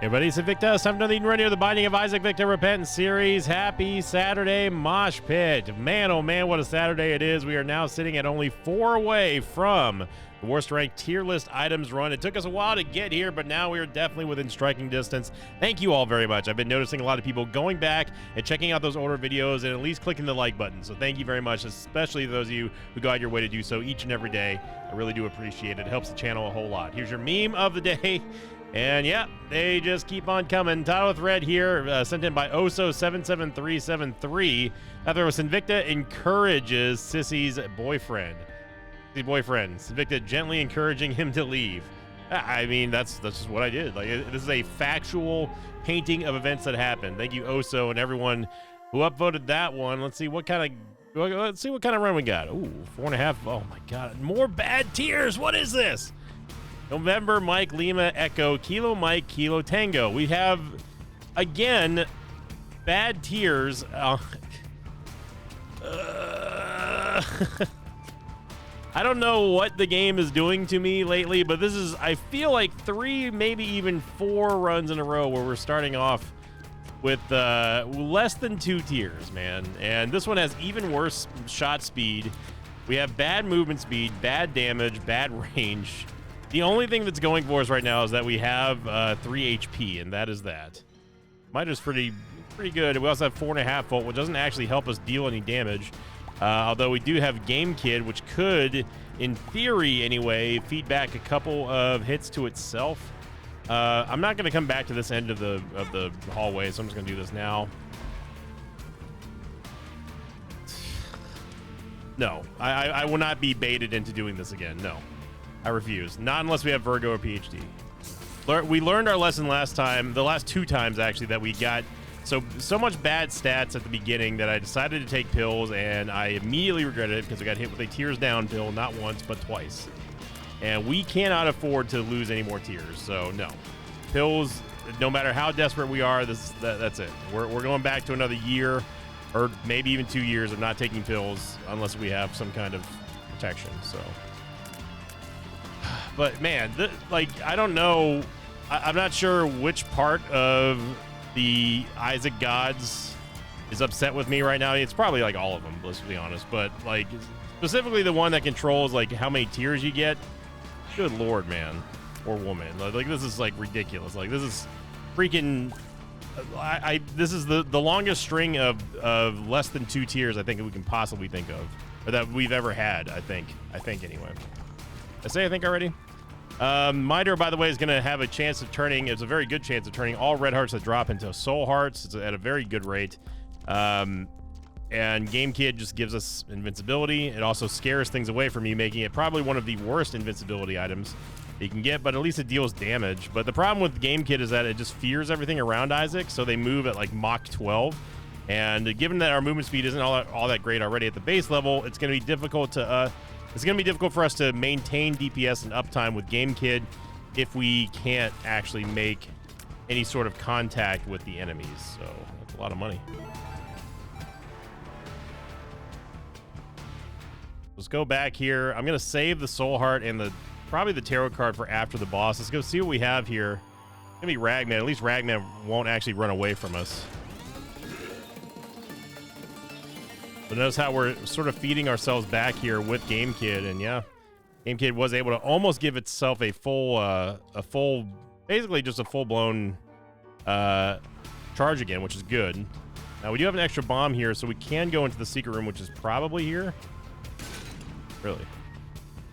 Everybody, it's Invictus. Time to Eden Radio, the Binding of Isaac Victor Repentance series. Happy Saturday, Mosh Pit. Man, oh man, what a Saturday it is. We are now sitting at only 4 away from the worst ranked tier list items run. It took us a while to get here, but now we are definitely within striking distance. Thank you all very much. I've been noticing a lot of people going back and checking out those older videos and at least clicking the like button. So thank you very much, especially those of you who go out your way to do so each and every day. I really do appreciate it. It helps the channel a whole lot. Here's your meme of the day. And yeah, they just keep on coming. Title with red here, sent in by Oso77373. After was Invicta encourages Sissy's boyfriend. Invicta gently encouraging him to leave. I mean, that's just what I did. Like, this is a factual painting of events that happened. Thank you, Oso, and everyone who upvoted that one. Let's see what kind of run we got. Ooh, 4.5. Oh my God, more bad tiers. What is this? November, Mike, Lima, Echo, Kilo, Mike, Kilo, Tango. We have, again, bad tiers. I don't know what the game is doing to me lately, but this is, I feel like 3, maybe even 4 runs in a row where we're starting off with less than 2 tiers, man. And this one has even worse shot speed. We have bad movement speed, bad damage, bad range. The only thing that's going for us right now is that we have 3 HP, and that is that. Miter's pretty good. We also have 4.5 volt, which doesn't actually help us deal any damage. Although we do have Game Kid, which could, in theory anyway, feed back a couple of hits to itself. I'm not going to come back to this end of the hallway, so I'm just going to do this now. No, I will not be baited into doing this again. No. I refuse. Not unless we have Virgo or PhD. We learned our lesson last time, the last 2 times actually, that we got so much bad stats at the beginning that I decided to take pills, and I immediately regretted it because I got hit with a tears down pill not once but twice. And we cannot afford to lose any more tears, so no. Pills, no matter how desperate we are, that's it. We're going back to another year or maybe even 2 years of not taking pills unless we have some kind of protection, so. But man, I don't know. I'm not sure which part of the Isaac gods is upset with me right now. It's probably like all of them, let's be honest. But like specifically the one that controls like how many tiers you get. Good Lord, man, or woman. Like this is like ridiculous. Like this is freaking. This is the longest string of less than 2 tiers I think we can possibly think of, or that we've ever had. I think anyway. I think already. Miter, by the way, is going to have a chance of turning. It's a very good chance of turning all red hearts that drop into soul hearts. It's at a very good rate. And Game Kid just gives us invincibility. It also scares things away from you, making it probably one of the worst invincibility items you can get, but at least it deals damage. But the problem with Game Kid is that it just fears everything around Isaac, so they move at like Mach 12. And given that our movement speed isn't all that great already at the base level, it's going to be difficult to it's going to be difficult for us to maintain DPS and uptime with Game Kid if we can't actually make any sort of contact with the enemies. So that's a lot of money. Let's go back here. I'm going to save the Soul Heart and probably the Tarot card for after the boss. Let's go see what we have here. It's going to be Ragman. At least Ragman won't actually run away from us. But notice how we're sort of feeding ourselves back here with Game Kid, and yeah, Game Kid was able to almost give itself a full, basically just a full-blown charge again, which is good. Now we do have an extra bomb here, so we can go into the secret room, which is probably here. Really?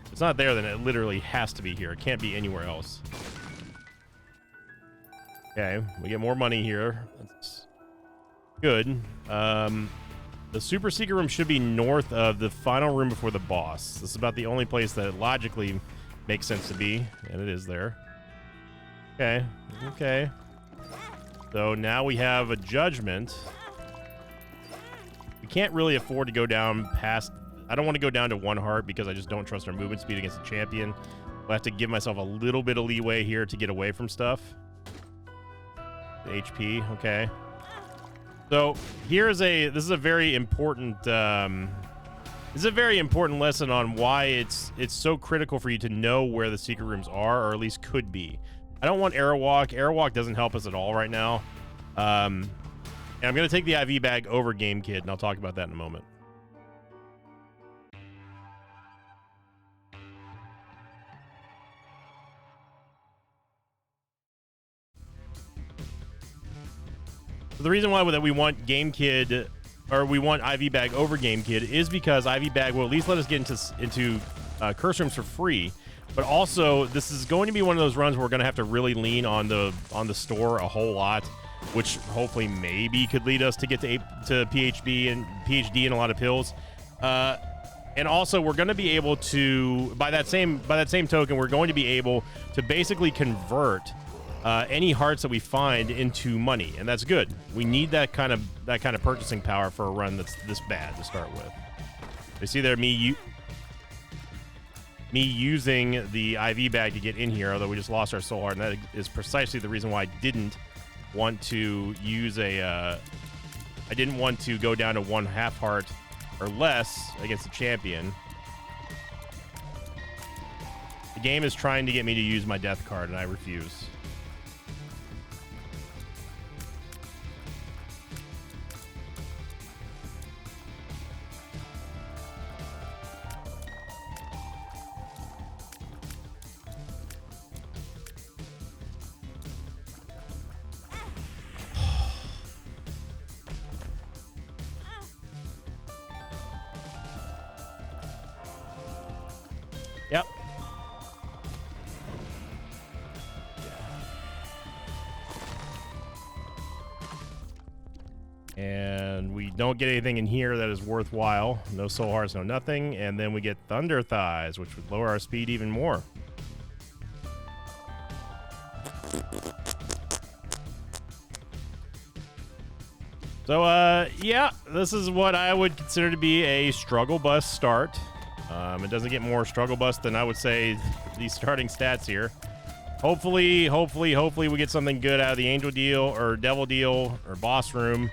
If it's not there, then it literally has to be here. It can't be anywhere else. Okay, we get more money here. That's good. The super secret room should be north of the final room before the boss. This is about the only place that it logically makes sense to be, and it is there. Okay. So now we have a judgment. We can't really afford to go down past. I don't want to go down to 1 heart because I just don't trust our movement speed against the champion. I'll have to give myself a little bit of leeway here to get away from stuff. The HP, okay. So this is a very important lesson on why it's so critical for you to know where the secret rooms are, or at least could be. I don't want Airwalk. Airwalk doesn't help us at all right now. And I'm going to take the IV bag over Game Kid, and I'll talk about that in a moment. So the reason why that we want Game Kid, or we want IV bag over Game Kid, is because IV bag will at least let us get into curse rooms for free. But also, this is going to be one of those runs where we're going to have to really lean on the store a whole lot, which hopefully maybe could lead us to get to PhD and a lot of pills. And also, we're going to be able to, by that same token, we're going to be able to basically convert any hearts that we find into money, and that's good. We need that kind of purchasing power for a run that's this bad to start with. You see there, me using the IV bag to get in here, although we just lost our soul heart, and that is precisely the reason why I didn't want to use I didn't want to go down to 1/2 heart or less against the champion. The game is trying to get me to use my death card, and I refuse. Yep. And we don't get anything in here that is worthwhile. No soul hearts, no nothing. And then we get Thunder Thighs, which would lower our speed even more. So, yeah, this is what I would consider to be a struggle bus start. It doesn't get more struggle bus than I would say these starting stats here. Hopefully we get something good out of the angel deal or devil deal or boss room.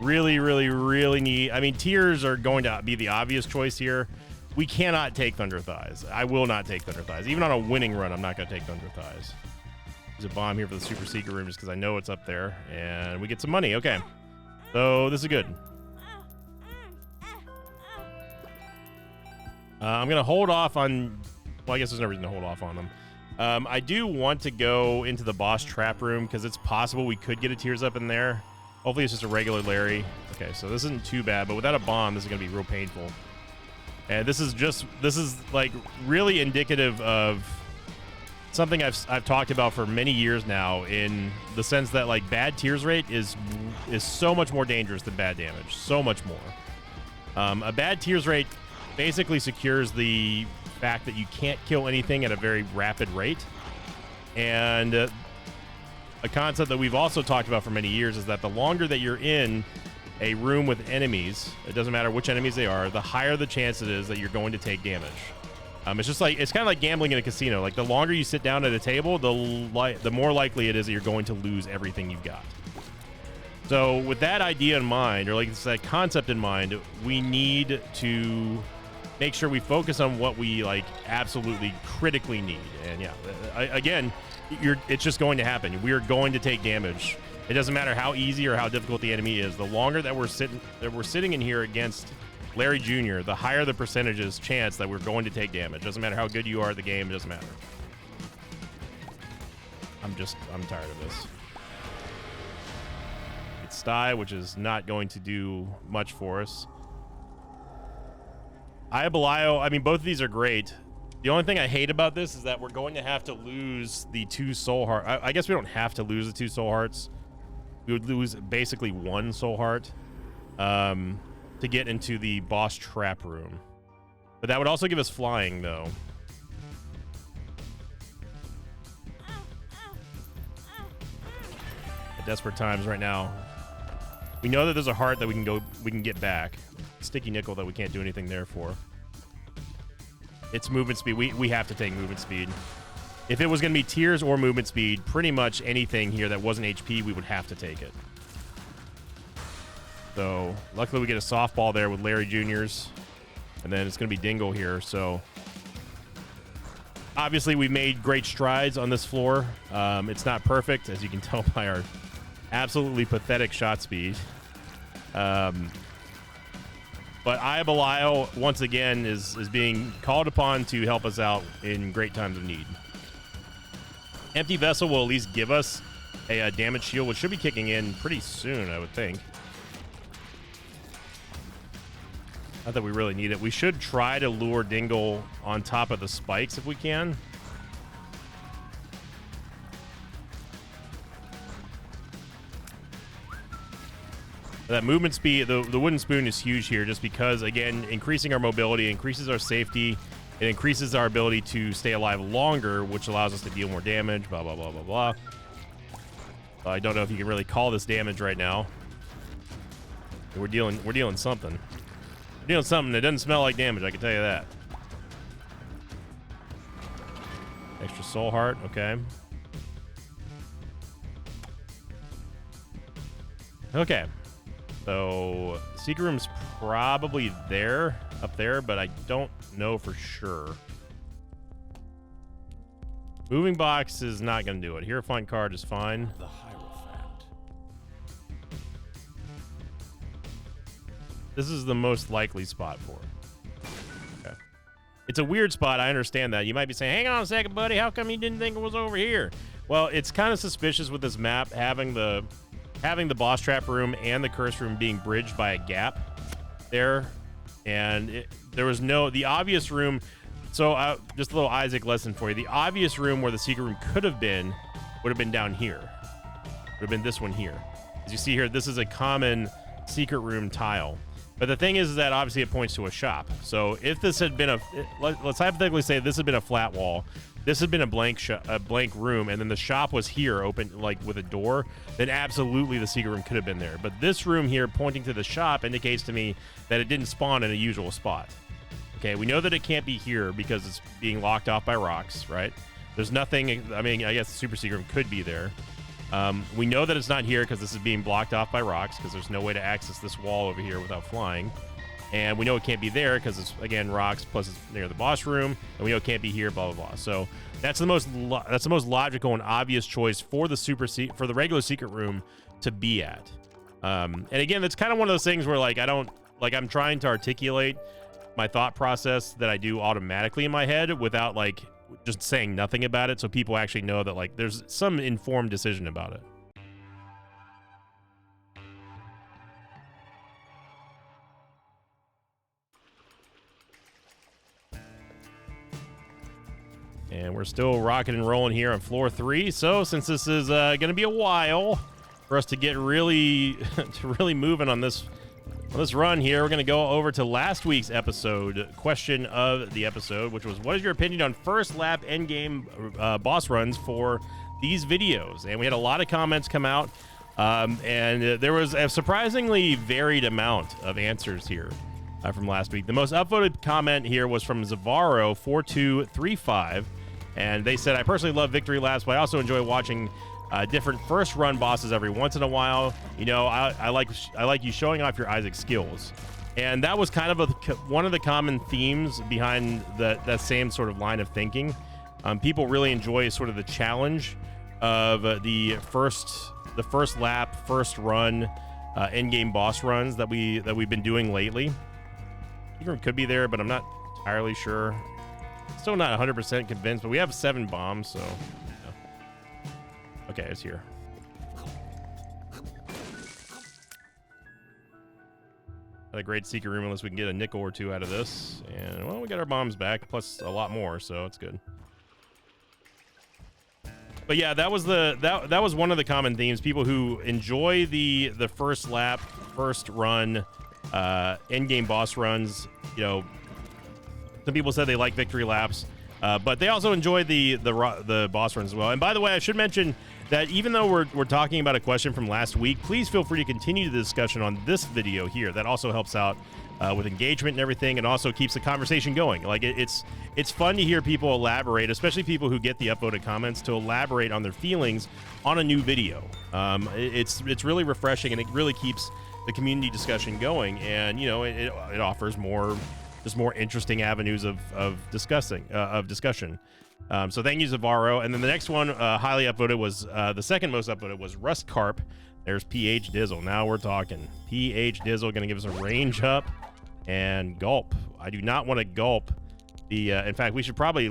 Really need. I mean, tears are going to be the obvious choice here. We cannot take Thunder Thighs. I will not take Thunder Thighs. Even on a winning run, I'm not going to take Thunder Thighs. There's a bomb here for the super secret room just because I know it's up there. And we get some money. Okay. So this is good. I'm going to hold off on... Well, I guess there's no reason to hold off on them. I do want to go into the boss trap room because it's possible we could get a tears up in there. Hopefully it's just a regular Larry. Okay, so this isn't too bad, but without a bomb, this is going to be real painful. And this is like really indicative of something I've talked about for many years now, in the sense that like bad tears rate is so much more dangerous than bad damage. So much more. A bad tears rate basically secures the fact that you can't kill anything at a very rapid rate. And a concept that we've also talked about for many years is that the longer that you're in a room with enemies, it doesn't matter which enemies they are, the higher the chance it is that you're going to take damage. It's just like, it's kind of like gambling in a casino. Like the longer you sit down at a table, the more likely it is that you're going to lose everything you've got. So with that idea in mind, or like that concept in mind, we need to make sure we focus on what we like absolutely critically need. And yeah, again, it's just going to happen. We are going to take damage. It doesn't matter how easy or how difficult the enemy is. The longer that we're sitting in here against Larry Jr., the higher the percentage's chance that we're going to take damage. Doesn't matter how good you are at the game. It doesn't matter. I'm tired of this. It's Sty, which is not going to do much for us. Ayabalio, I mean, both of these are great. The only thing I hate about this is that we're going to have to lose the 2 soul heart. I guess we don't have to lose the 2 soul hearts. We would lose basically 1 soul heart to get into the boss trap room. But that would also give us flying, though. At desperate times right now. We know that there's a heart that we can get back. Sticky nickel that we can't do anything there for. It's movement speed. We have to take movement speed. If it was going to be tears or movement speed, pretty much anything here that wasn't HP, we would have to take it. So luckily we get a softball there with Larry Jr.'s, and then it's going to be Dingle here. So Obviously, we've made great strides on this floor. It's not perfect, as you can tell by our absolutely pathetic shot speed. But Aya Belial, once again, is being called upon to help us out in great times of need. Empty Vessel will at least give us a damage shield, which should be kicking in pretty soon, I would think. Not that we really need it. We should try to lure Dingle on top of the spikes if we can. That movement speed, the wooden spoon is huge here just because, again, increasing our mobility, increases our safety, it increases our ability to stay alive longer, which allows us to deal more damage, blah, blah, blah, blah, blah. I don't know if you can really call this damage right now. We're dealing something. We're dealing something that doesn't smell like damage, I can tell you that. Extra soul heart, okay. Okay. So, secret room's probably there, up there, but I don't know for sure. Moving box is not going to do it. Hierophant card is fine. The Hierophant. This is the most likely spot for it. Okay. It's a weird spot. I understand that. You might be saying, hang on a second, buddy. How come you didn't think it was over here? Well, it's kind of suspicious with this map having the boss trap room and the curse room being bridged by a gap there. And there was the obvious room. So just a little Isaac lesson for you. The obvious room where the secret room could have been would have been down here. Would have been this one here. As you see here, this is a common secret room tile. But the thing is that obviously it points to a shop. So if this had been let's hypothetically say this had been a flat wall, this had been a blank room, and then the shop was here open, like with a door, then absolutely the secret room could have been there. But this room here pointing to the shop indicates to me that it didn't spawn in a usual spot. Okay, we know that it can't be here because it's being locked off by rocks, right? There's nothing, I mean, I guess the super secret room could be there. We know that it's not here because this is being blocked off by rocks because there's no way to access this wall over here without flying. And we know it can't be there because it's, again, rocks, plus it's near the boss room, and we know it can't be here, blah, blah, blah. So that's the most logical and obvious choice for the regular secret room to be at. And again, that's kind of one of those things where, like, I'm trying to articulate my thought process that I do automatically in my head without, like, just saying nothing about it, so people actually know that, like, there's some informed decision about it. And we're still rocking and rolling here on floor 3. So since this is going to be a while for us to get really moving on this run here, we're going to go over to last week's episode question of the episode, which was, what is your opinion on first lap endgame boss runs for these videos? And we had a lot of comments come out, and there was a surprisingly varied amount of answers here from last week. The most upvoted comment here was from Zavaro4235. And they said, I personally love victory laps, but I also enjoy watching different first run bosses every once in a while. You know, I like you showing off your Isaac skills. And that was kind of one of the common themes behind that same sort of line of thinking. People really enjoy sort of the challenge of the first lap, first run, in-game boss runs that we've been doing lately. It could be there, but I'm not entirely sure. Still not 100% convinced, but we have 7 bombs, so yeah. Okay, it's here. Not a great secret room unless we can get a nickel or 2 out of this. And well, we got our bombs back, plus a lot more, so it's good. But yeah, that was one of the common themes. People who enjoy the first lap, first run, in-game boss runs. You know, some people said they like victory laps, but they also enjoy the boss runs as well. And by the way, I should mention that even though we're talking about a question from last week, please feel free to continue the discussion on this video here. That also helps out with engagement and everything, and also keeps the conversation going. Like it's fun to hear people elaborate, especially people who get the upvoted comments, to elaborate on their feelings on a new video. It's really refreshing, and it really keeps the community discussion going. And you know, it offers more interesting avenues of discussion. So thank you, Zavaro. And then the next one, highly upvoted, was the second most upvoted was Rust Carp. There's PH Dizzle. Now we're talking. PH Dizzle going to give us a range up and gulp. I do not want to gulp the. In fact, we should probably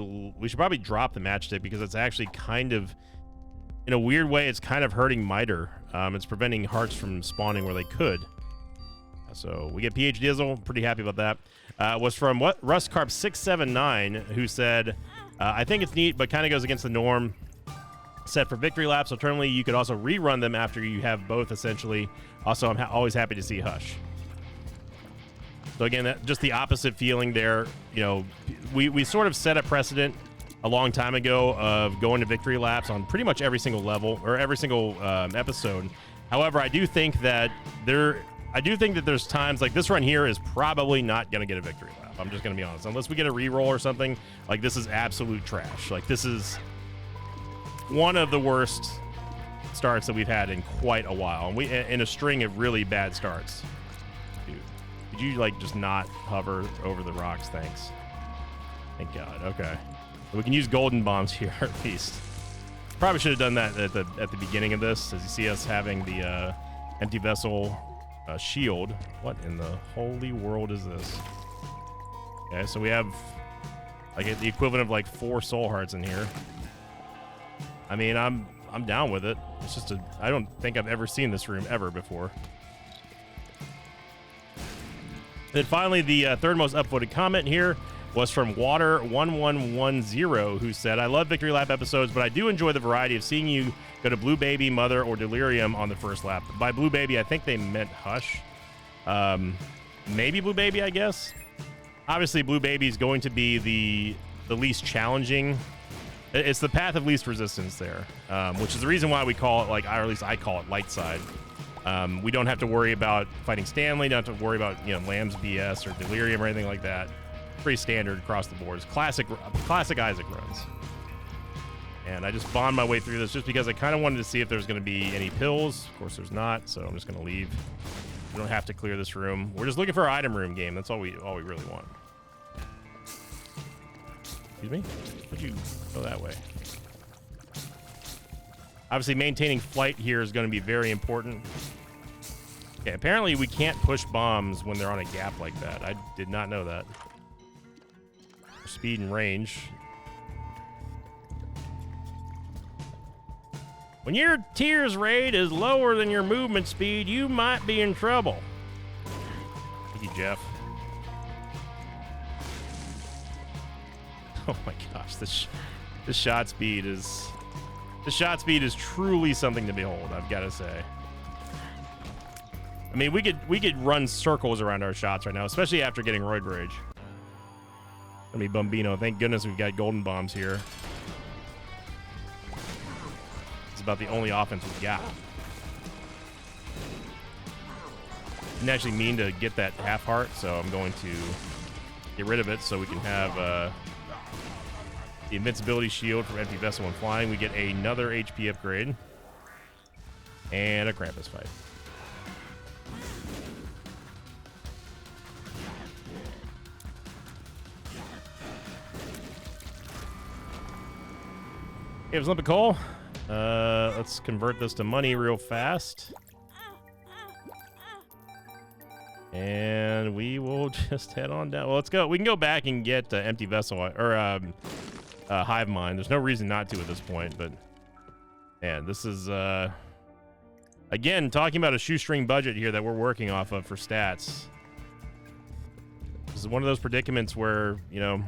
drop the matchstick because it's actually kind of, in a weird way, it's kind of hurting Miter. It's preventing hearts from spawning where they could. So we get PH Dizzle. Pretty happy about that. Was from Rust Carp 679, who said, I think it's neat, but kind of goes against the norm. Set for victory laps. Alternatively, you could also rerun them after you have both, essentially. Also, I'm always happy to see Hush. So again, just the opposite feeling there. You know, we sort of set a precedent a long time ago of going to victory laps on pretty much every single level or every single episode. However, I do think that there's times like this run here is probably not going to get a victory lap. I'm just going to be honest. Unless we get a reroll or something, like this is absolute trash. Like this is one of the worst starts that we've had in quite a while. And we in a string of really bad starts. Dude, could you like just not hover over the rocks? Thanks. Thank God. Okay. We can use golden bombs here at least. Probably should have done that at the beginning of this, as you see us having the empty vessel shield. What in the holy world is this? Okay, so we have like the equivalent of like 4 soul hearts in here. I mean, I'm down with it. It's just I don't think I've ever seen this room ever before. Then finally, the third most upvoted comment here was from Water1110, who said, I love Victory Lap episodes, but I do enjoy the variety of seeing you go to Blue Baby, Mother, or Delirium on the first lap. By Blue Baby, I think they meant Hush. Maybe Blue Baby, I guess. Obviously, Blue Baby is going to be the least challenging. It's the path of least resistance there, which is the reason why we call it, like, or at least I call it light side. We don't have to worry about fighting Stanley, don't have to worry about, you know, Lamb's BS or Delirium or anything like that. Pretty standard across the board. It's classic Isaac runs. And I just bombed my way through this just because I kind of wanted to see if there's going to be any pills. Of course, there's not, so I'm just going to leave. We don't have to clear this room. We're just looking for our item room game. That's all we really want. Excuse me? Would you go that way? Obviously, maintaining flight here is going to be very important. Okay, apparently we can't push bombs when they're on a gap like that. I did not know that. Speed and range. When your tears rate is lower than your movement speed, you might be in trouble. Thank you, Jeff. Oh my gosh, this shot speed is truly something to behold, I've got to say. I mean, we could run circles around our shots right now, especially after getting Roid Rage. Gonna be Bumbino. Thank goodness we've got golden bombs here. It's about the only offense we've got. Didn't actually mean to get that half heart, so I'm going to get rid of it so we can have the invincibility shield from empty vessel when flying. We get another HP upgrade and a Krampus fight. Hey, it was Olympic Coal. Let's convert this to money real fast. And we will just head on down. Well, let's go. We can go back and get empty vessel or hive mind. There's no reason not to at this point, but man, this is again talking about a shoestring budget here that we're working off of for stats. This is one of those predicaments where, you know,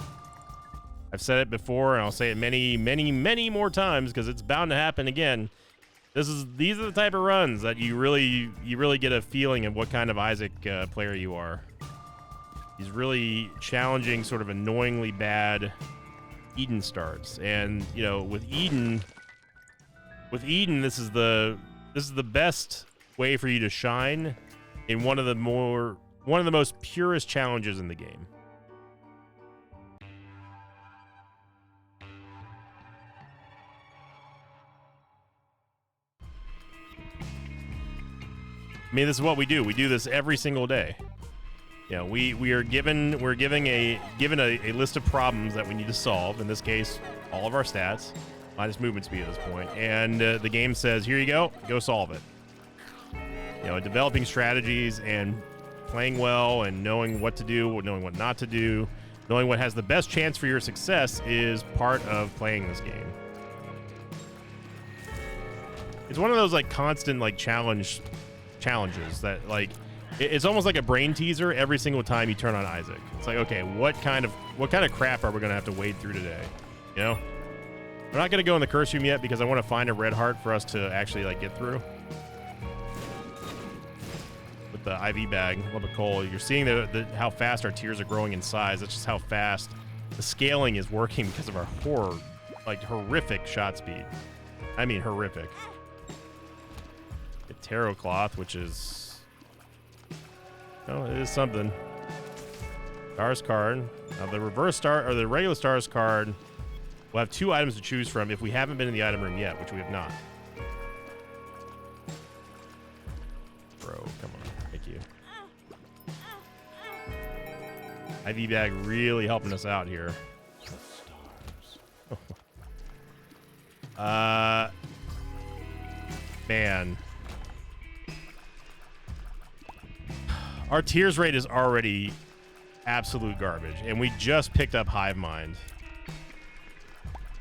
I've said it before, and I'll say it many, many, many more times because it's bound to happen again. These are the type of runs that you really get a feeling of what kind of Isaac player you are. These really challenging, sort of annoyingly bad Eden starts, and you know, with Eden, this is the best way for you to shine in one of the most purest challenges in the game. I mean, this is what we do. We do this every single day. You know, we're given a list of problems that we need to solve. In this case, all of our stats, minus movement speed at this point, and the game says, here you go solve it. You know, developing strategies and playing well and knowing what to do, knowing what not to do, knowing what has the best chance for your success is part of playing this game. It's one of those like constant like challenges that like it's almost like a brain teaser every single time you turn on Isaac. It's like, okay, what kind of crap are we gonna have to wade through today? You know, we're not gonna go in the curse room yet because I want to find a red heart for us to actually like get through. With the IV bag, love a coal. You're seeing how fast our tiers are growing in size. That's just how fast the scaling is working because of our horrific shot speed. I mean, horrific. Get tarot cloth, which is, oh, it is something. Stars card. Now the reverse star or the regular stars card. We'll have 2 items to choose from if we haven't been in the item room yet, which we have not. Bro, come on. Thank you. IV bag really helping us out here. Man. Our tears rate is already absolute garbage, and we just picked up Hive Mind.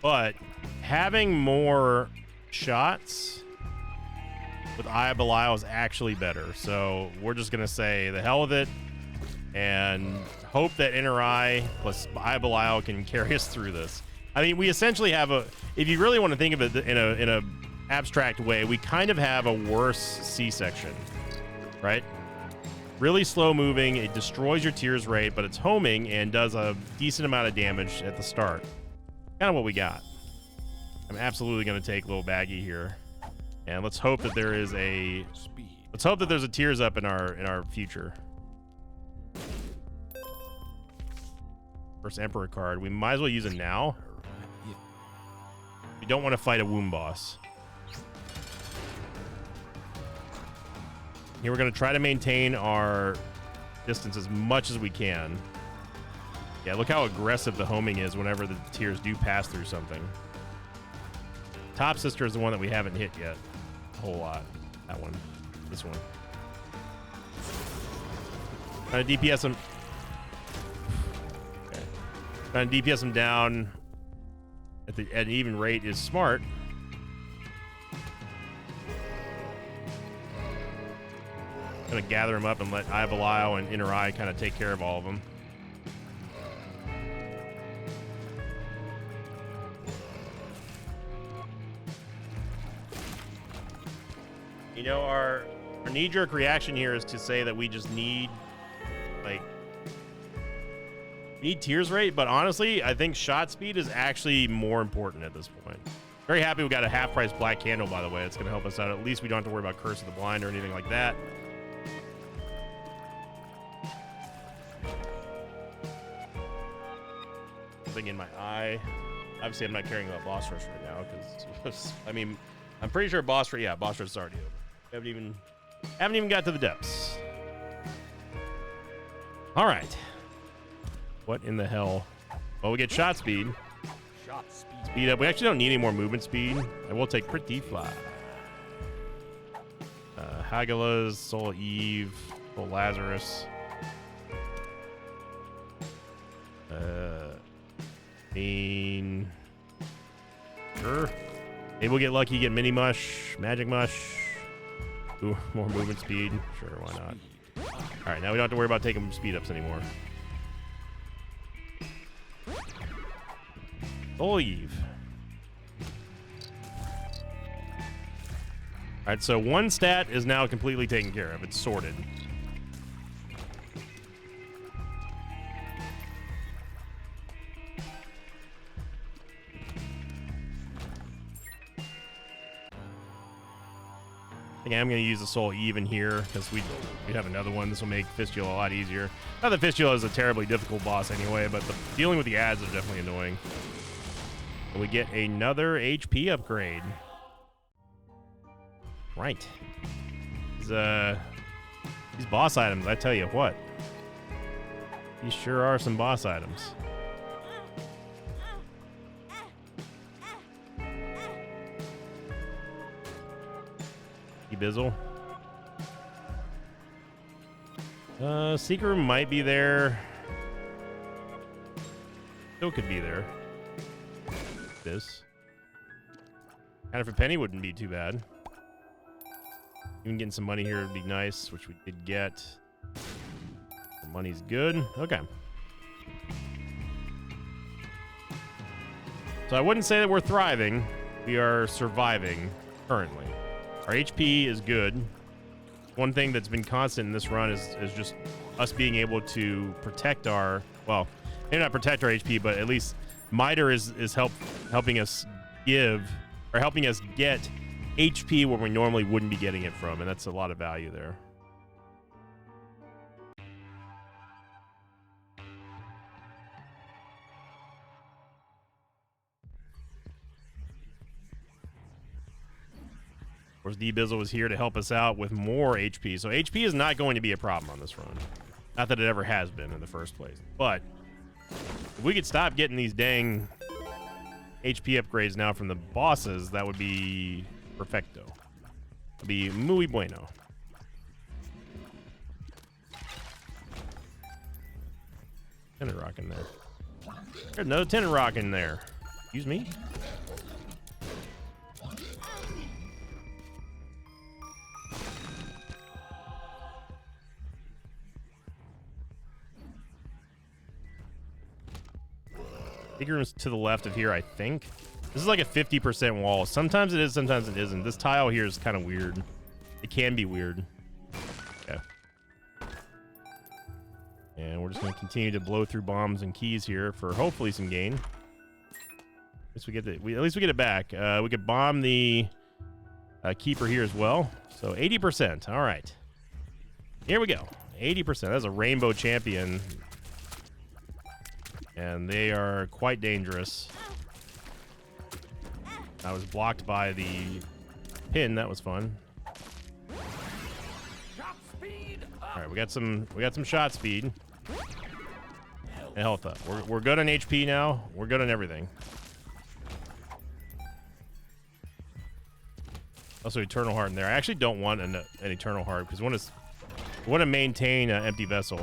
But having more shots with Eye of Belial is actually better. So we're just going to say the hell with it and hope that Inner Eye plus Eye of Belial can carry us through this. I mean, we essentially have if you really want to think of it in a abstract way, we kind of have a worse C-section, right? Really slow moving, it destroys your tears rate, but it's homing and does a decent amount of damage at the start. Kind of what we got. I'm absolutely going to take Little Baggy here, and let's hope that there is a tears up in our future. First Emperor card. We might as well use it now. We don't want to fight a womb boss. Here we're going to try to maintain our distance as much as we can. Yeah, look how aggressive the homing is whenever the tears do pass through something. Top Sister is the one that we haven't hit yet. A whole lot. That one. This one. Trying to DPS him. Okay. Trying to DPS him down at an even rate is smart. Gonna gather him up and let Eye of Belial and Inner Eye kind of take care of all of them. You know, our knee-jerk reaction here is to say that we just need tears rate, but honestly, I think shot speed is actually more important at this point. Very happy we got a half-price black candle, by the way. It's gonna help us out. At least we don't have to worry about Curse of the Blind or anything like that. Something in my eye. Obviously, I'm not caring about boss rush right now because I mean, I'm pretty sure boss rush is already over. We haven't even got to the depths. All right. What in the hell? Well, we get shot speed. Speed up. We actually don't need any more movement speed. I will take Pretty Fly. Hagala's, Soul Eve, Soul Lazarus. Sure. Maybe we'll get lucky, get Mini Mush, Magic Mush. Ooh, more movement speed. Sure, why not? All right, now we don't have to worry about taking speed ups anymore. Soul Eve. All right, so one stat is now completely taken care of. It's sorted. I think I'm going to use the Soul Eve in here because we have another one. This will make Fistula a lot easier. Not that Fistula is a terribly difficult boss anyway, but dealing with the ads is definitely annoying. And we get another HP upgrade. Right. These boss items, I tell you what. These sure are some boss items. Bizzle. Secret room might be there. Still could be there. This. Counterfeit penny wouldn't be too bad. Even getting some money here would be nice, which we did get. The money's good. Okay. So I wouldn't say that we're thriving. We are surviving currently. Our HP is good. One thing that's been constant in this run is just us being able to protect our, well, maybe not protect our HP, but at least Miter is helping us give, or helping us get HP where we normally wouldn't be getting it from, and that's a lot of value there. Of course, D-Bizzle was here to help us out with more HP. So HP is not going to be a problem on this run. Not that it ever has been in the first place. But if we could stop getting these dang HP upgrades now from the bosses, that would be perfecto. It'd be muy bueno. Tenant rock in there. There's another tenant rock in there. Excuse me. Big room's to the left of here, I think. This is like a 50% wall. Sometimes it is, sometimes it isn't. This tile here is kind of weird. It can be weird. Okay. And we're just going to continue to blow through bombs and keys here for hopefully some gain. At least we get it back. We could bomb the keeper here as well. So 80%. All right. Here we go. 80%. That's a rainbow champion. And they are quite dangerous. I was blocked by the pin. That was fun. All right, we got some shot speed and health up. We're good on HP now. We're good on everything. Also, Eternal Heart in there. I actually don't want an Eternal Heart because we want to maintain an empty vessel.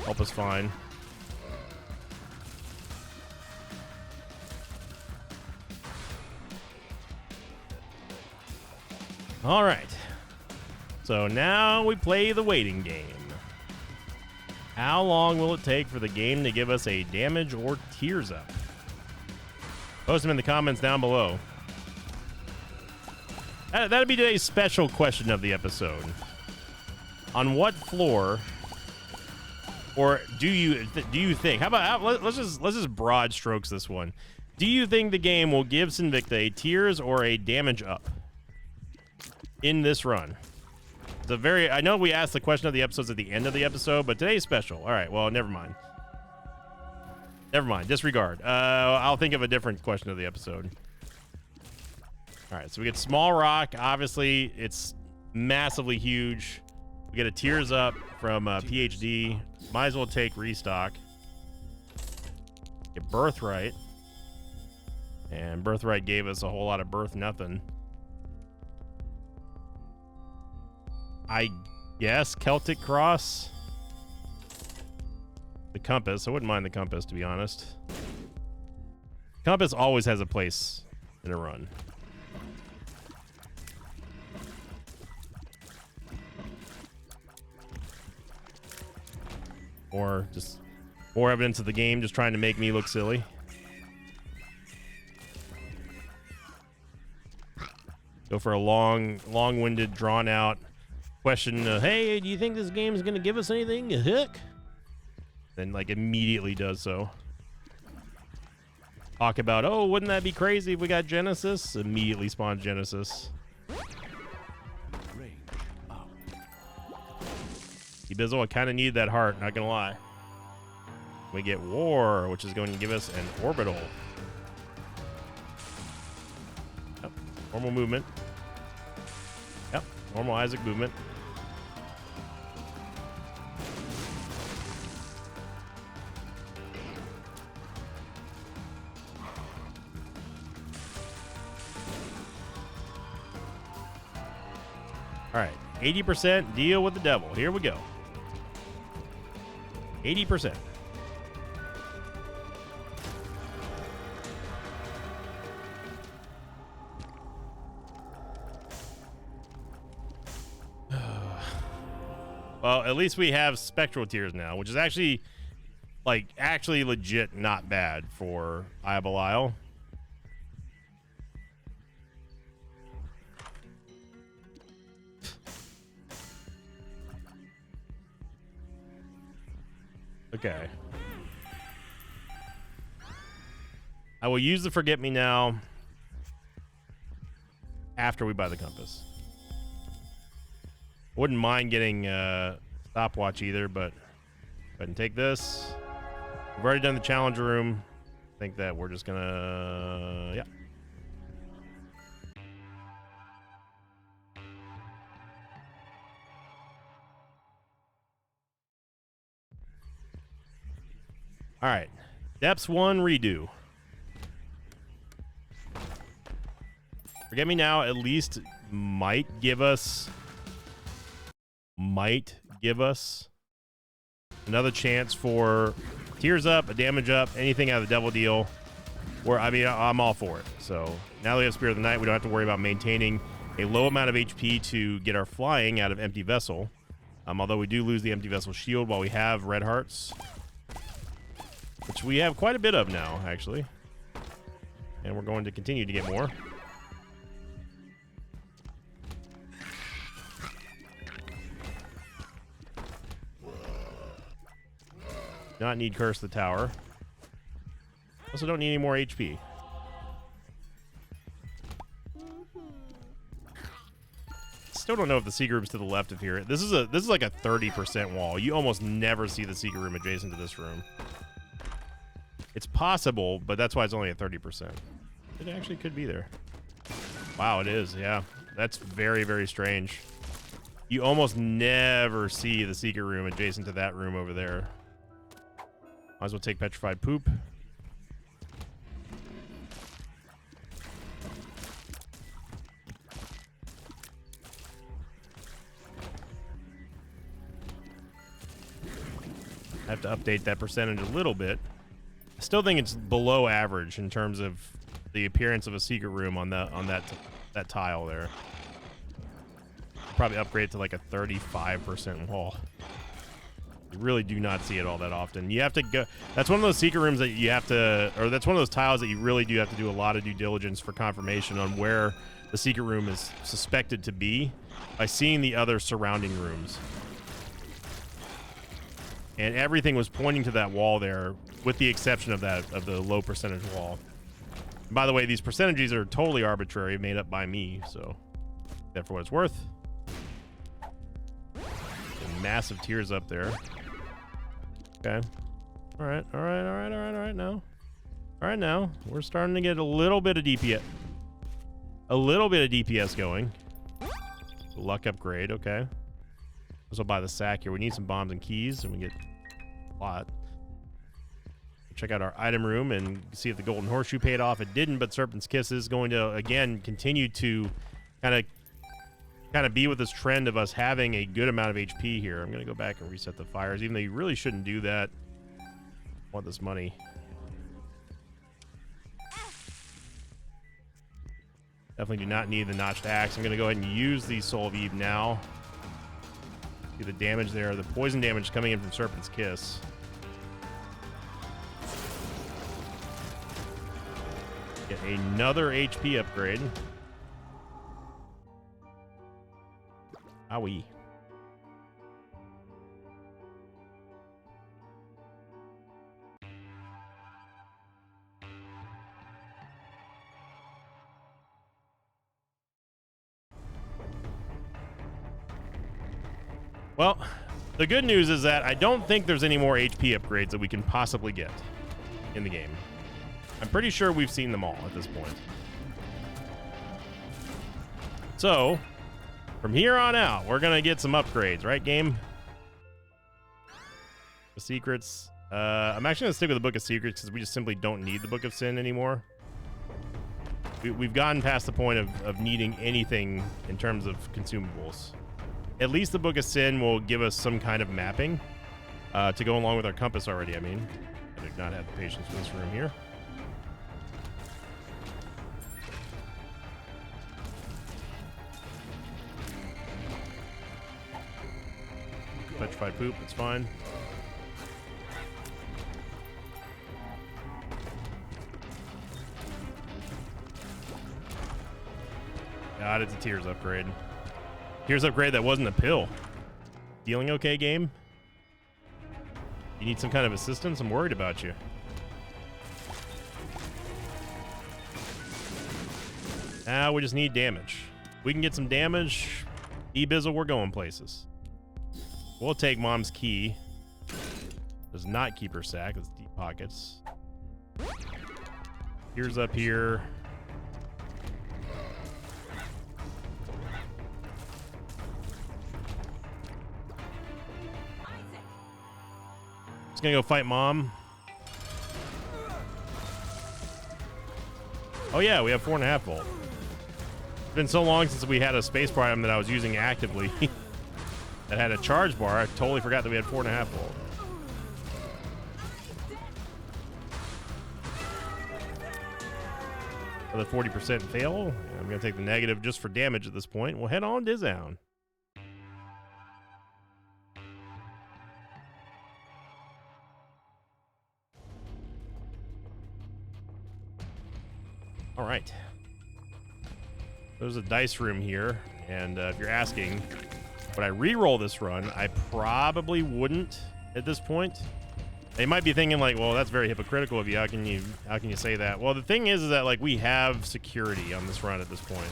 Help us fine. All right. So now we play the waiting game. How long will it take for the game to give us a damage or tears up? Post them in the comments down below. That'd be today's special question of the episode. On what floor, or do you think? How about let's just broad strokes this one. Do you think the game will give Sinvicta a tears or a damage up in this run? I know we asked the question of the episodes at the end of the episode, but today's special. All right, well, never mind. Disregard. I'll think of a different question of the episode. All right, so we get Small Rock. Obviously, it's massively huge. We get a tears up from PhD. Might as well take restock. Get Birthright. And Birthright gave us a whole lot of birth nothing. I guess Celtic Cross. The Compass. I wouldn't mind the Compass, to be honest. Compass always has a place in a run. Or just more evidence of the game just trying to make me look silly. Go for a long-winded, drawn-out question. Hey, do you think this game is going to give us anything? Heck? Then, like, immediately does so. Talk about, oh, wouldn't that be crazy if we got Genesis? Immediately spawns Genesis. Bizzle, I kind of need that heart, not gonna lie. We get War, which is going to give us an orbital. Yep. Normal movement. Yep. Normal Isaac movement. All right, 80% deal with the devil. Here we go. 80%. Well, at least we have spectral tears now, which is actually, like, actually legit not bad for Eye of Belial. Okay. I will use the Forget Me Now after we buy the compass. Wouldn't mind getting stopwatch either, but go ahead and take this. We've already done the challenge room. I think that we're just gonna, yeah. All right, Depths 1 redo. Forget Me Now at least might give us another chance for tears up, a damage up, anything out of the devil deal. Where, I mean, I'm all for it. So now that we have Spirit of the Night, we don't have to worry about maintaining a low amount of HP to get our flying out of Empty Vessel. Although we do lose the Empty Vessel shield while we have red hearts, which we have quite a bit of now, actually. And we're going to continue to get more. Not need Curse the Tower. Also don't need any more HP. Still don't know if the secret room's to the left of here. This is like a 30% wall. You almost never see the secret room adjacent to this room. It's possible, but that's why it's only at 30%. It actually could be there. Wow, it is, yeah. That's very, very strange. You almost never see the secret room adjacent to that room over there. Might as well take Petrified Poop. I have to update that percentage a little bit. I still think it's below average in terms of the appearance of a secret room on that tile there. Probably upgrade it to like a 35% wall. You really do not see it all that often. You have to go. That's one of those secret rooms that you have to, or that's one of those tiles that you really do have to do a lot of due diligence for confirmation on where the secret room is suspected to be by seeing the other surrounding rooms. And everything was pointing to that wall there, with the exception of the low percentage wall. And by the way, these percentages are totally arbitrary, made up by me, so that for what it's worth. And massive tears up there. Okay. All right now. We're starting to get a little bit of DPS. A little bit of DPS going. Luck upgrade, okay. So buy the sack here. We need some bombs and keys, and we get a lot. Check out our item room and see if the golden horseshoe paid off. It didn't, but Serpent's Kiss is going to again continue to kind of be with this trend of us having a good amount of HP here. I'm gonna go back and reset the fires, even though you really shouldn't do that. I want this money. Definitely do not need the notched axe. I'm gonna go ahead and use the Soul of Eve now. See the damage there, the poison damage coming in from Serpent's Kiss. Get another HP upgrade. Owie. Well, the good news is that I don't think there's any more HP upgrades that we can possibly get in the game. I'm pretty sure we've seen them all at this point. So, from here on out, we're going to get some upgrades, right, game? The secrets. I'm actually going to stick with the Book of Secrets because we just simply don't need the Book of Sin anymore. we've gotten past the point of needing anything in terms of consumables. At least the Book of Sin will give us some kind of mapping to go along with our compass already. I mean, I do not have the patience for this room here. Petrified poop, it's fine. God, it's a Tears upgrade. Tears upgrade that wasn't a pill. Feeling okay, game? You need some kind of assistance? I'm worried about you. Now we just need damage. We can get some damage. E-Bizzle, we're going places. We'll take Mom's key. Does not keep her sack. It's deep pockets. Here's up here. Just gonna go fight Mom. Oh yeah, we have 4.5 volt. It's been so long since we had a spacebar item that I was using actively that had a charge bar. I totally forgot that we had 4.5 volt. For the 40% fail, I'm gonna take the negative just for damage at this point. We'll head on down. All right. There's a dice room here, and if you're asking, would I re-roll this run? I probably wouldn't at this point. They might be thinking like, well, that's very hypocritical of you. How can you say that? Well, the thing is that like we have security on this run at this point.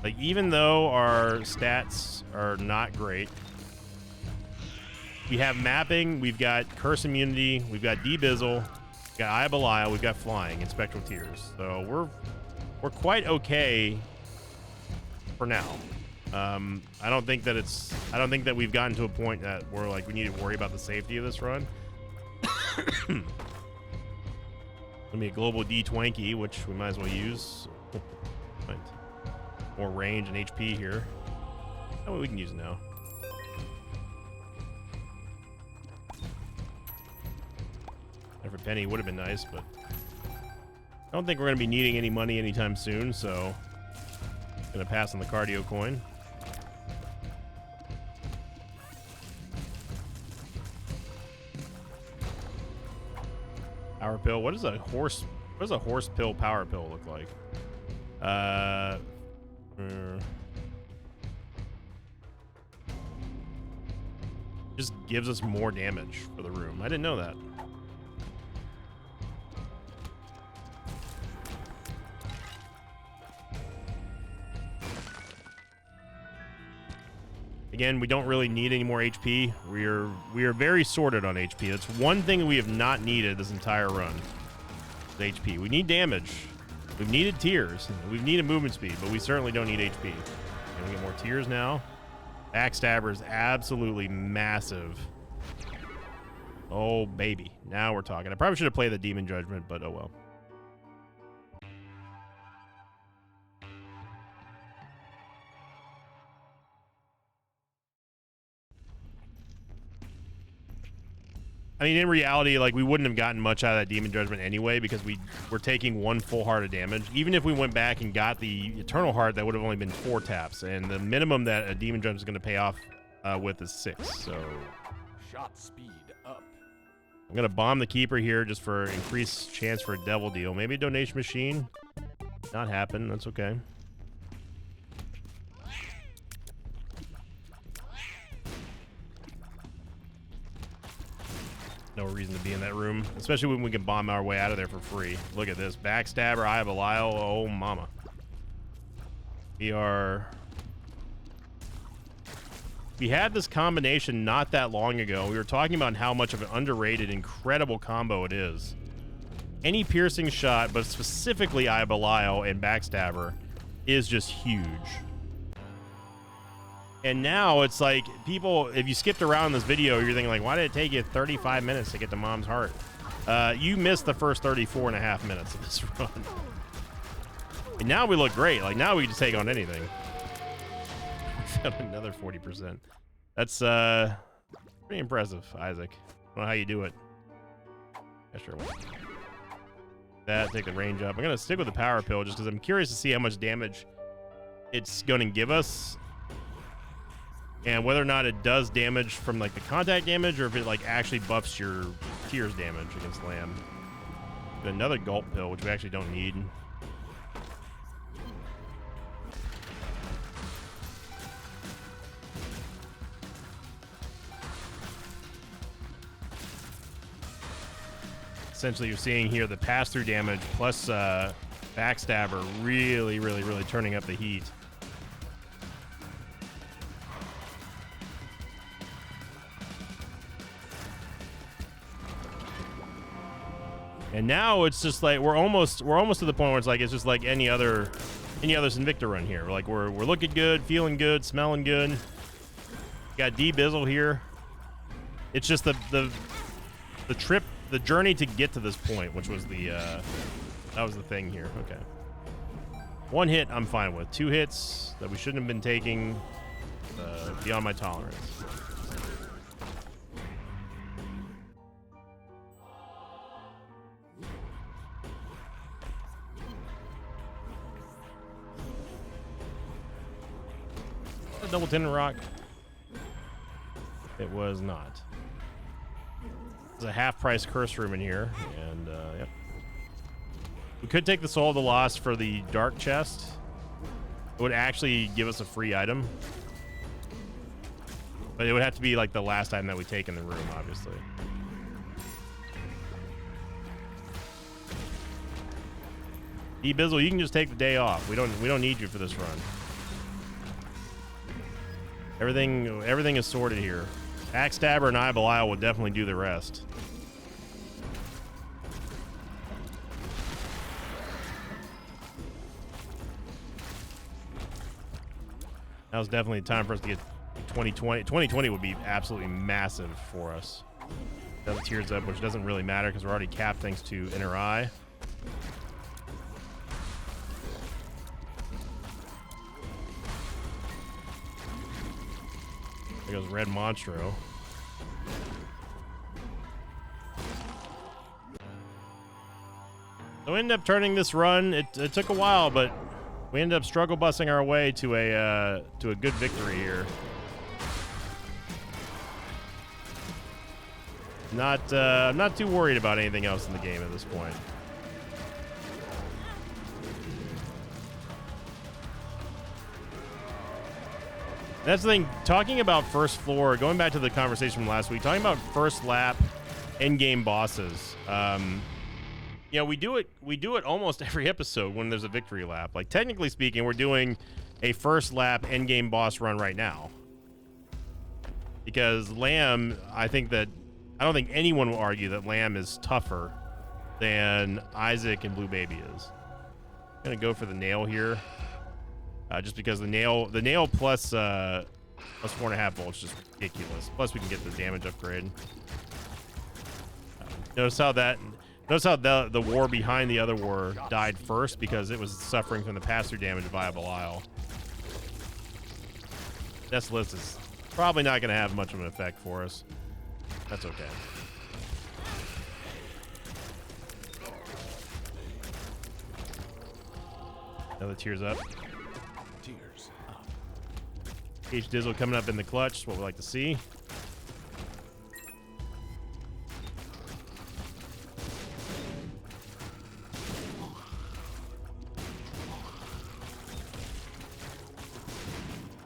Like even though our stats are not great, we have mapping, we've got curse immunity, we've got D-Bizzle, we've got Eye of Belial, we've got flying and spectral tears. So we're quite okay for now. I don't think that we've gotten to a point that we're like we need to worry about the safety of this run. Gonna be a global D-Twanky, which we might as well use. Right. More range and HP here. Oh, we can use it now. Every penny would have been nice, but I don't think we're gonna be needing any money anytime soon, so gonna pass on the cardio coin. Power pill. What does a horse pill power pill look like? Just gives us more damage for the room. I didn't know that. Again, we don't really need any more HP. We are very sorted on HP. That's one thing we have not needed this entire run. Is HP. We need damage. We've needed tears. We've needed movement speed, but we certainly don't need HP. And we get more tears now. Backstabber is absolutely massive. Oh baby, now we're talking. I probably should have played the Demon Judgment, but oh well. I mean, in reality, like, we wouldn't have gotten much out of that Demon Judgment anyway because we're taking 1 full heart of damage. Even if we went back and got the Eternal Heart, that would have only been 4 taps. And the minimum that a Demon Judgment is going to pay off with is 6. So shot speed up. I'm going to bomb the Keeper here just for increased chance for a Devil Deal. Maybe a Donation Machine. Not happen. That's okay. No reason to be in that room, especially when we can bomb our way out of there for free. Look at this. Backstabber, Eye of Belial. Oh, mama. We had this combination not that long ago. We were talking about how much of an underrated, incredible combo it is. Any piercing shot, but specifically Eye of Belial and Backstabber, is just huge. And now it's like people, if you skipped around this video, you're thinking like, why did it take you 35 minutes to get to Mom's heart? You missed the first 34.5 minutes of this run. And now we look great. Like, now we can just take on anything. We found another 40%. That's pretty impressive, Isaac. I don't know how you do it. Yeah, sure. That, take the range up. I'm going to stick with the power pill just because I'm curious to see how much damage it's going to give us. And whether or not it does damage from like the contact damage or if it like actually buffs your tears damage against Lamb. Another gulp pill, which we actually don't need. Essentially, you're seeing here the pass-through damage plus backstabber really turning up the heat. And now it's just like we're almost to the point where it's like it's just like any other Sinvicta run here. We're looking good, feeling good, smelling good. Got D Bizzle here. It's just the trip, the journey to get to this point, which was that was the thing here. Okay. One hit I'm fine with. 2 hits that we shouldn't have been taking, beyond my tolerance. Double Tendon Rock. It was not. There's a half-price curse room in here, and yep. We could take the Soul of the Lost for the dark chest. It would actually give us a free item, but it would have to be like the last item that we take in the room, obviously. D-Bizzle, you can just take the day off. We don't need you for this run. Everything is sorted here. Backstabber and Eye of Belial will definitely do the rest. Now is definitely time for us to get 2020. 2020 would be absolutely massive for us. Double Tears Up, which doesn't really matter because we're already capped thanks to Inner Eye. There goes Red Monstro. So we ended up turning this run. It took a while, but we ended up struggle busting our way to a good victory here. I'm not too worried about anything else in the game at this point. That's the thing, talking about first floor, going back to the conversation from last week, talking about first lap end-game bosses. You know, we do it almost every episode when there's a victory lap. Like, technically speaking, we're doing a first lap end-game boss run right now. Because Lamb, I don't think anyone will argue that Lamb is tougher than Isaac and Blue Baby is. I'm gonna go for the nail here. Just because the nail plus 4.5 volts is just ridiculous. Plus we can get the damage upgrade. Notice how the war behind the other war died first because it was suffering from the pass-through damage of Eye of Belial. This list is probably not going to have much of an effect for us. That's okay. Another Tears Up. H Dizzle coming up in the clutch, what we like to see.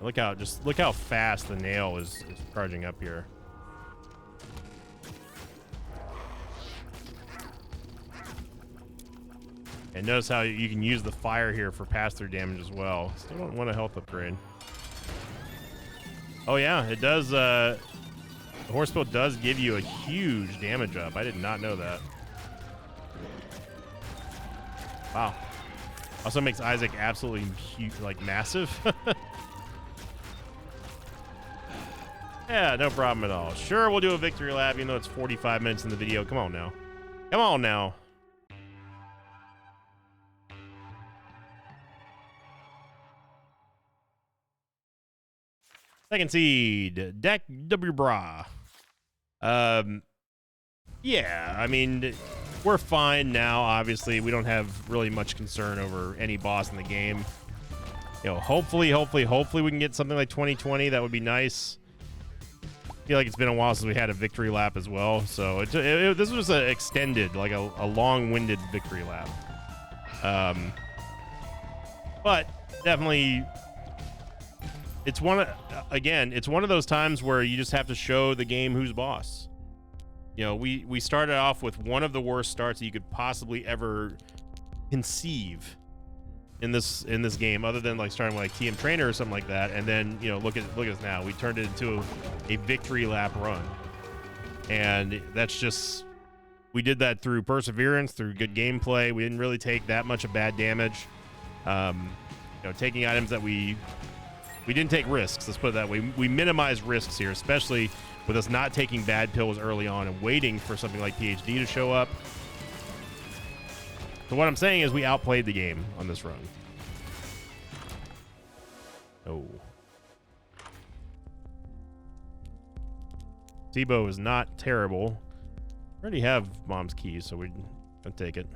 Look how fast the nail is charging up here. And notice how you can use the fire here for pass-through damage as well. Still don't want a health upgrade. Oh yeah, it does. The Horse Pill does give you a huge damage up. I did not know that. Wow. Also makes Isaac absolutely huge, like massive. Yeah, no problem at all. Sure, we'll do a victory lap, even though it's 45 minutes in the video. Come on now. Come on now. Second seed, Deck W Bra. Yeah, I mean, we're fine now. Obviously, we don't have really much concern over any boss in the game. You know, hopefully we can get something like 2020. That would be nice. I feel like it's been a while since we had a victory lap as well. So this was an extended, like a long-winded victory lap. But definitely, it's one of those times where you just have to show the game who's boss. You know, we started off with one of the worst starts that you could possibly ever conceive in this game, other than like starting with like TM Trainer or something like that. And then, you know, look at us now. We turned it into a victory lap run, and that's just, we did that through perseverance, through good gameplay. We didn't really take that much of bad damage. You know, taking items that we didn't take risks. Let's put it that way. We minimized risks here, especially with us not taking bad pills early on and waiting for something like PhD to show up. So what I'm saying is we outplayed the game on this run. Oh. Sibo is not terrible. We already have Mom's keys, so we're gonna take it.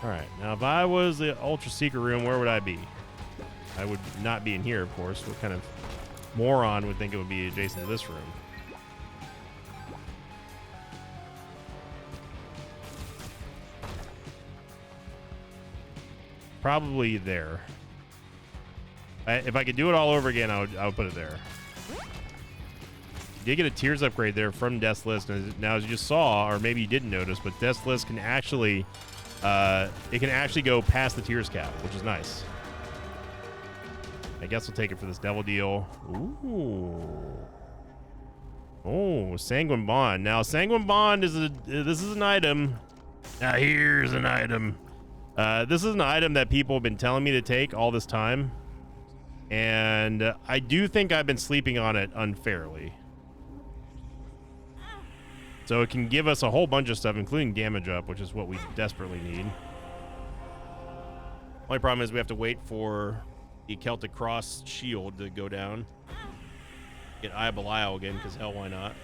Alright, now if I was the Ultra Secret Room, where would I be? I would not be in here, of course. What kind of moron would think it would be adjacent to this room? Probably there. If I could do it all over again, I would put it there. You did get a Tears upgrade there from Death's List. Now, as you just saw, or maybe you didn't notice, but Death's List can actually, it can actually go past the Tears cap, which is nice. I guess we'll take it for this Devil Deal. Ooh. Oh, Sanguine Bond. Now, Sanguine Bond is this is an item. Now, here's an item. This is an item that people have been telling me to take all this time, and I do think I've been sleeping on it unfairly. So it can give us a whole bunch of stuff, including damage up, which is what we desperately need. Only problem is we have to wait for the Celtic Cross shield to go down. Get Eye of Belial again, because hell, why not?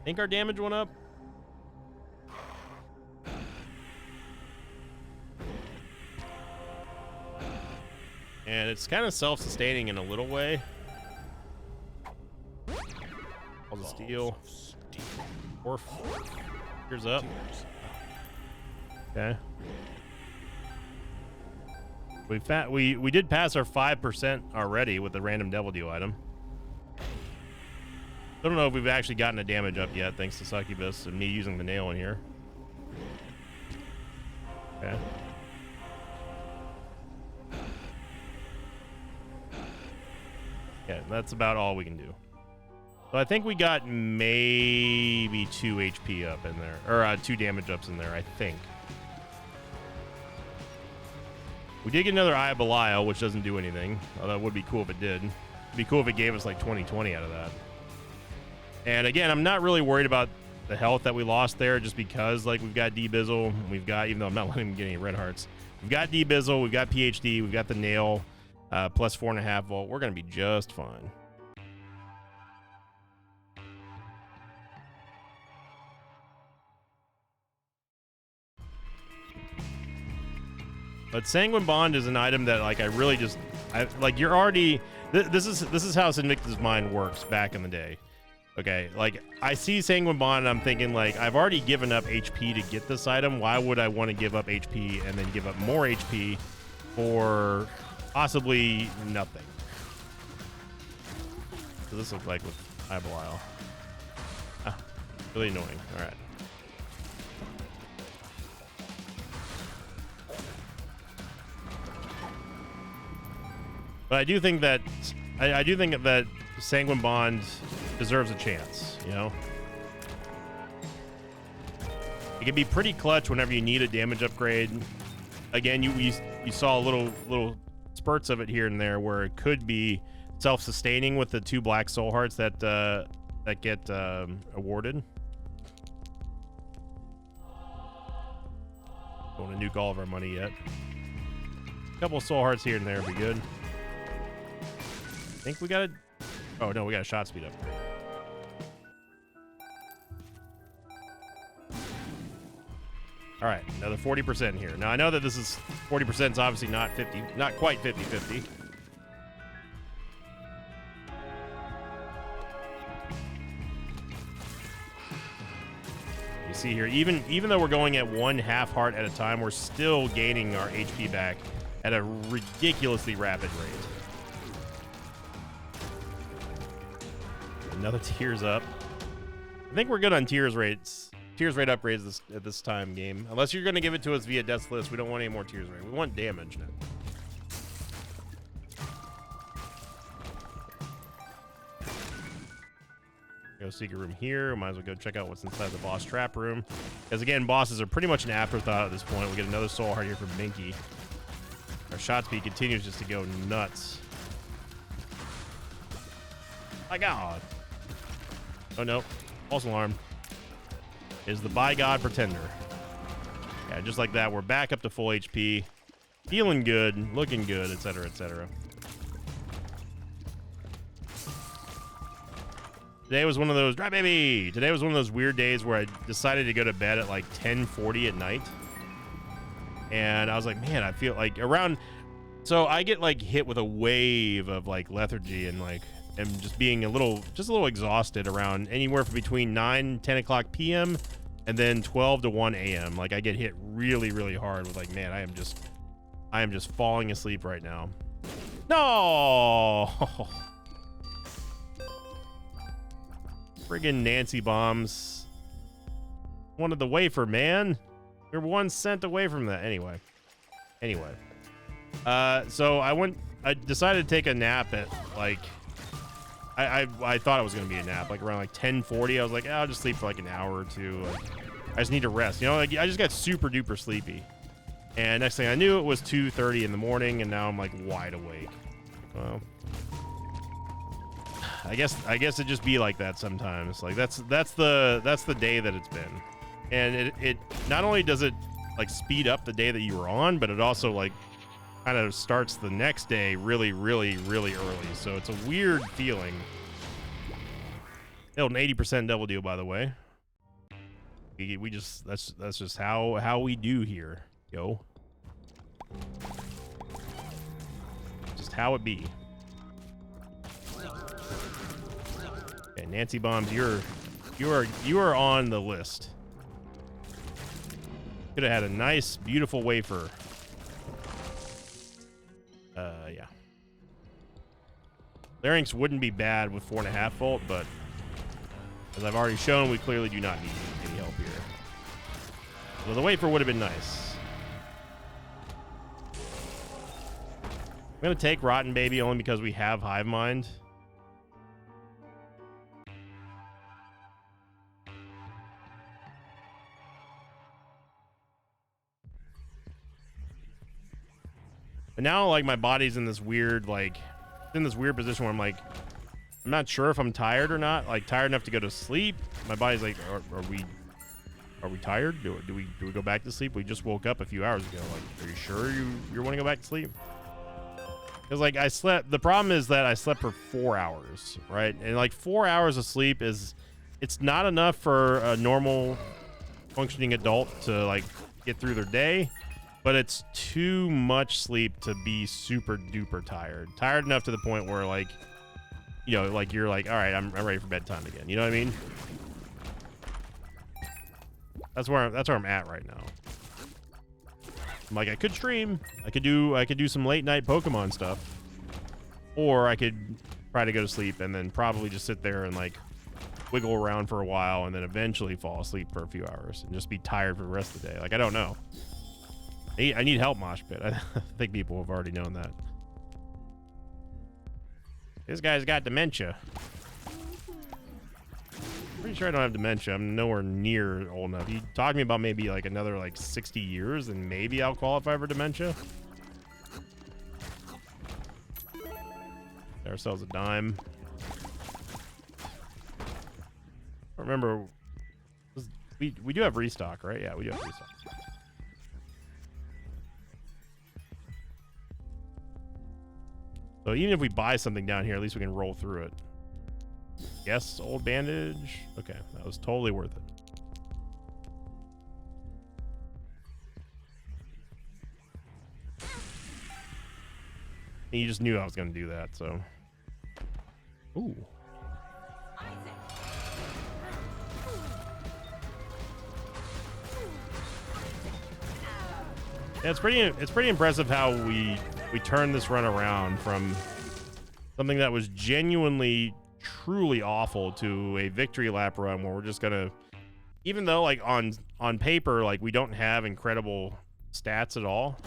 Think our damage went up? And it's kind of self-sustaining in a little way. All the steel. Orf. Here's up. Okay. We did pass our 5% already with the random Devil Deal item. I don't know if we've actually gotten a damage up yet, thanks to Succubus and me using the nail in here. Okay. Yeah, that's about all we can do. So I think we got maybe 2 HP up in there, or 2 damage ups in there, I think. We did get another Eye of Belial, which doesn't do anything, although it would be cool if it did. It'd be cool if it gave us like 20/20 out of that. And again, I'm not really worried about the health that we lost there, just because like we've got D-Bizzle, we've got, even though I'm not letting him get any red hearts, we've got D-Bizzle, we've got PhD, we've got the nail, plus 4.5 volt. We're gonna be just fine. But Sanguine Bond is an item that like I really just, like you're already, this is how Sinvicta's mind works back in the day. Okay, like I see Sanguine Bond and I'm thinking like I've already given up HP to get this item. Why would I want to give up HP and then give up more HP for possibly nothing? So this looks like with Eye of Belial. Ah, really annoying. All right. But I do think that Sanguine Bond deserves a chance, you know? It can be pretty clutch whenever you need a damage upgrade. Again, you saw little spurts of it here and there where it could be self-sustaining with the 2 black soul hearts that get awarded. want to nuke all of our money yet. A couple of soul hearts here and there would be good. I think we got a... Oh, no, we got a shot speed upgrade. All right, another 40% here. Now, I know that this is 40% is obviously not quite 50-50. You see here, even though we're going at 1 half heart at a time, we're still gaining our HP back at a ridiculously rapid rate. Another tears up. I think we're good on tears rate upgrades at this time game. Unless you're going to give it to us via Death's List, we don't want any more tears rate. We want damage now. Go secret room here. Might as well go check out what's inside the boss trap room. Because again, bosses are pretty much an afterthought at this point. We get another soul heart here from Minky. Our shot speed continues just to go nuts. My God. Oh no. False alarm. Is the by God pretender. Yeah, just like that, we're back up to full HP. Feeling good, looking good, etc., etc. Today was one of those, right, baby! Today was one of those weird days where I decided to go to bed at like 10:40 at night. And I was like, man, I feel like around... So I get like hit with a wave of like lethargy and like... am just being a little exhausted around anywhere from between 9-10 o'clock p.m. and then 12 to 1 a.m. Like I get hit really, really hard with like, man, I am just falling asleep right now. No! Friggin' Nancy bombs. Wanted the wafer, man. You're 1 cent away from that. Anyway. So I decided to take a nap at like... I thought it was going to be a nap, like around like 10:40. I was like, I'll just sleep for like an hour or two. Like, I just need to rest. You know, like I just got super duper sleepy. And next thing I knew, it was 2:30 in the morning, and now I'm like wide awake. Well, I guess it just be like that sometimes. Like that's the day that it's been. And it not only does it like speed up the day that you were on, but it also like kind of starts the next day really, really, really early. So it's a weird feeling. An 80% double deal, by the way. We just that's just how we do here, yo. Just how it be. Okay, Nancy bombs, you are on the list. Could have had a nice, beautiful wafer. Yeah. Larynx wouldn't be bad with 4.5 volt, but as I've already shown, we clearly do not need any help here. So the wafer would have been nice. I'm gonna take Rotten Baby only because we have Hive Mind. But now, like, my body's in this weird, like, position where I'm like, I'm not sure if I'm tired or not. Like, tired enough to go to sleep. My body's like, are we tired? Do we go back to sleep? We just woke up a few hours ago. Like, are you sure you want to go back to sleep? Because, like, I slept. The problem is that I slept for 4 hours, right? And like 4 hours of sleep it's not enough for a normal functioning adult to like get through their day. But it's too much sleep to be super duper tired. Tired enough to the point where, like, you know, like you're like, all right, I'm ready for bedtime again. You know what I mean? That's where I'm at right now. I'm like, I could stream. I could do some late night Pokemon stuff, or I could try to go to sleep and then probably just sit there and like wiggle around for a while and then eventually fall asleep for a few hours and just be tired for the rest of the day. Like, I don't know. I need help, Mosh Pit. I think people have already known that. This guy's got dementia. Pretty sure I don't have dementia. I'm nowhere near old enough. You talk to me about maybe like another like 60 years and maybe I'll qualify for dementia. Get ourselves a dime. Remember, we do have restock, right? Yeah, we do have restock. So even if we buy something down here, at least we can roll through it. Yes, old bandage. Okay, that was totally worth it. And you just knew I was going to do that, so. Ooh. Yeah, it's pretty impressive how we turned this run around from something that was genuinely truly awful to a victory lap run where we're just gonna, even though like on paper like we don't have incredible stats at all,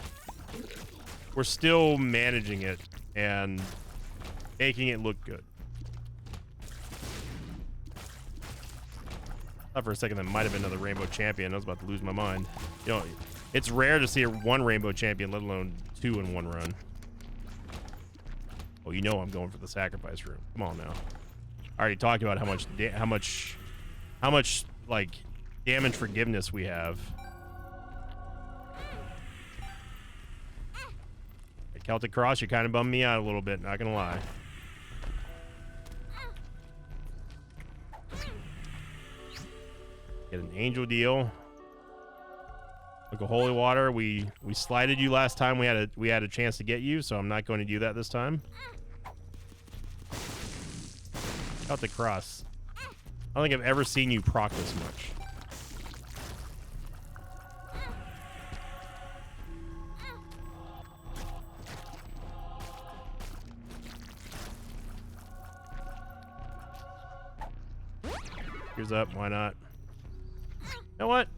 we're still managing it and making it look good. Thought for a second that might have been another rainbow champion. I was about to lose my mind. You know, it's rare to see one rainbow champion, let alone two in one run. Oh, you know I'm going for the sacrifice room. Come on now. I already talked about how much like damage forgiveness we have. At Celtic Cross, you kind of bummed me out a little bit, not gonna lie. Get an angel deal. Look, a holy water. We slighted you last time. We had a chance to get you, so I'm not going to do that this time. Out the cross. I don't think I've ever seen you proc this much. Here's up. Why not? You know what?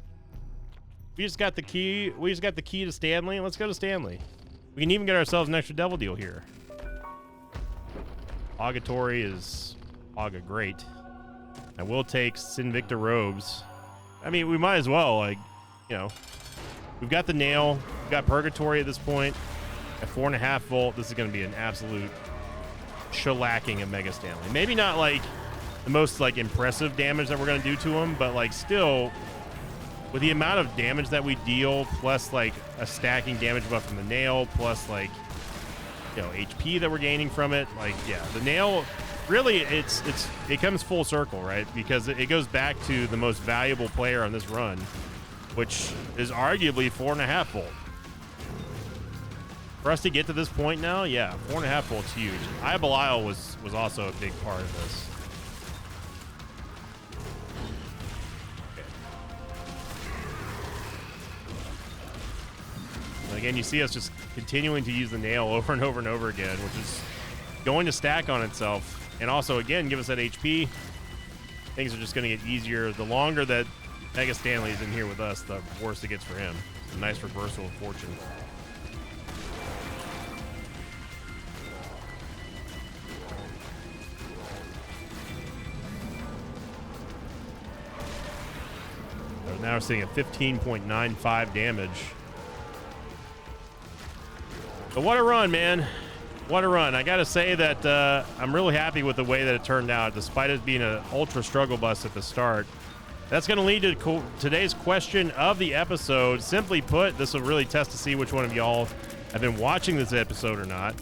We just got the key. We just got the key to Stanley. Let's go to Stanley. We can even get ourselves an extra devil deal here. Augatory is Aga great. I will take Sinvicta robes. I mean, we might as well, like, you know, we've got the nail. We've got Purgatory at this point. At 4.5 volt, this is going to be an absolute shellacking of Mega Stanley. Maybe not like the most like impressive damage that we're going to do to him, but like still, with the amount of damage that we deal, plus like a stacking damage buff from the nail, plus like, you know, HP that we're gaining from it, like, yeah, the nail really it comes full circle, right? Because it goes back to the most valuable player on this run, which is arguably 4.5 volt. For us to get to this point now, yeah, 4.5 volt's huge. Eye of Belial was also a big part of this. Again, you see us just continuing to use the nail over and over and over again, which is going to stack on itself. And also, again, give us that HP. Things are just going to get easier. The longer that Mega Stanley is in here with us, the worse it gets for him. A nice reversal of fortune. So now we're seeing a 15.95 damage. But what a run, man. What a run. I got to say that I'm really happy with the way that it turned out, despite it being an ultra struggle bus at the start. That's going to lead to today's question of the episode. Simply put, this will really test to see which one of y'all have been watching this episode or not.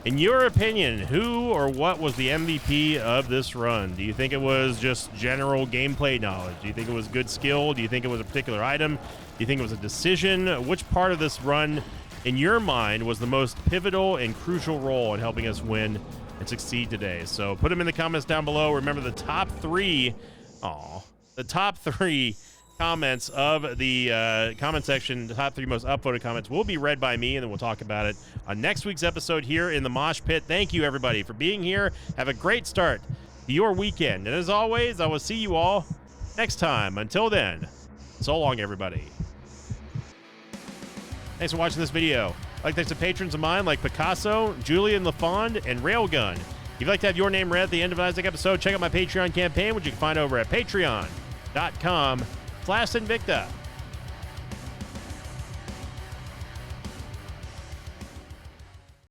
In your opinion, who or what was the MVP of this run? Do you think it was just general gameplay knowledge? Do you think it was good skill? Do you think it was a particular item? Do you think it was a decision? Which part of this run, in your mind, was the most pivotal and crucial role in helping us win and succeed today? So put them in the comments down below. Remember, the top three comments of the comment section, the top 3 most upvoted comments, will be read by me, and then we'll talk about it on next week's episode here in the Mosh Pit. Thank you, everybody, for being here. Have a great start to your weekend. And as always, I will see you all next time. Until then, so long, everybody. Thanks for watching this video. I'd like thanks to patrons of mine like Picasso, Julian LaFond, and Railgun. If you'd like to have your name read at the end of an Isaac episode, check out my Patreon campaign, which you can find over at patreon.com/Sinvicta.